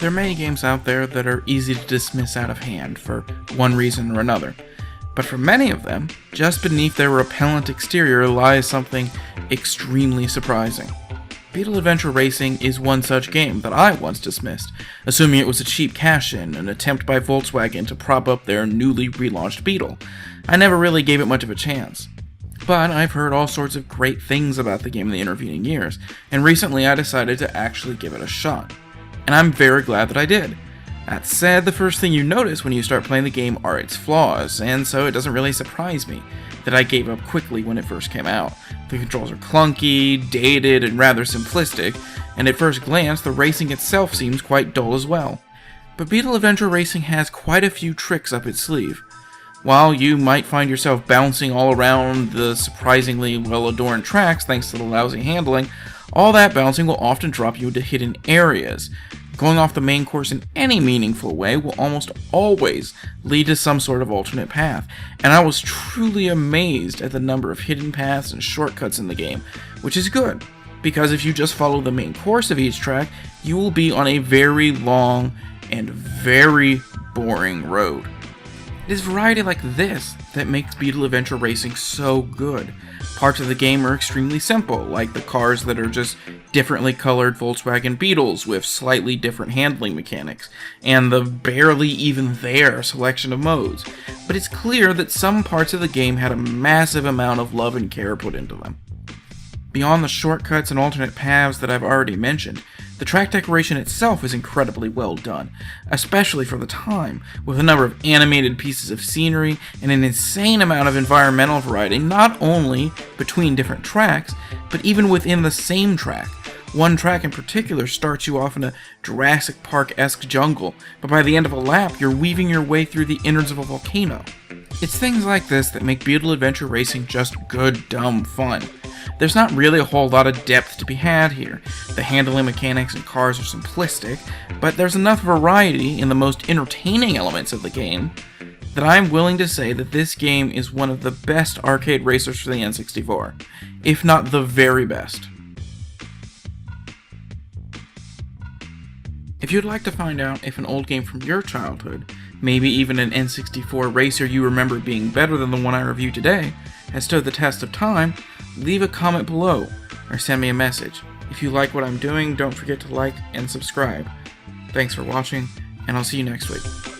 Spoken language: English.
There are many games out there that are easy to dismiss out of hand for one reason or another, but for many of them, just beneath their repellent exterior lies something extremely surprising. Beetle Adventure Racing is one such game that I once dismissed, assuming it was a cheap cash-in, an attempt by Volkswagen to prop up their newly relaunched Beetle. I never really gave it much of a chance. But I've heard all sorts of great things about the game in the intervening years, and recently I decided to actually give it a shot. And I'm very glad that I did. That said, the first thing you notice when you start playing the game are its flaws, and so it doesn't really surprise me that I gave up quickly when it first came out. The controls are clunky, dated, and rather simplistic, and at first glance the racing itself seems quite dull as well. But Beetle Adventure Racing has quite a few tricks up its sleeve. While you might find yourself bouncing all around the surprisingly well-adorned tracks thanks to the lousy handling, all that bouncing will often drop you into hidden areas. Going off the main course in any meaningful way will almost always lead to some sort of alternate path, and I was truly amazed at the number of hidden paths and shortcuts in the game, which is good, because if you just follow the main course of each track, you will be on a very long and very boring road. It is variety like this that makes Beetle Adventure Racing so good. Parts of the game are extremely simple, like the cars that are just differently colored Volkswagen Beetles with slightly different handling mechanics, and the barely even there selection of modes. But it's clear that some parts of the game had a massive amount of love and care put into them. Beyond the shortcuts and alternate paths that I've already mentioned, the track decoration itself is incredibly well done, especially for the time, with a number of animated pieces of scenery and an insane amount of environmental variety, not only between different tracks, but even within the same track. One track in particular starts you off in a Jurassic Park-esque jungle, but by the end of a lap, you're weaving your way through the innards of a volcano. It's things like this that make Beetle Adventure Racing just good, dumb fun. There's not really a whole lot of depth to be had here. The handling mechanics and cars are simplistic, but there's enough variety in the most entertaining elements of the game that I'm willing to say that this game is one of the best arcade racers for the N64, if not the very best. If you'd like to find out if an old game from your childhood, maybe even an N64 racer you remember being better than the one I reviewed today, has stood the test of time, leave a comment below or send me a message. If you like what I'm doing, don't forget to like and subscribe. Thanks for watching, and I'll see you next week.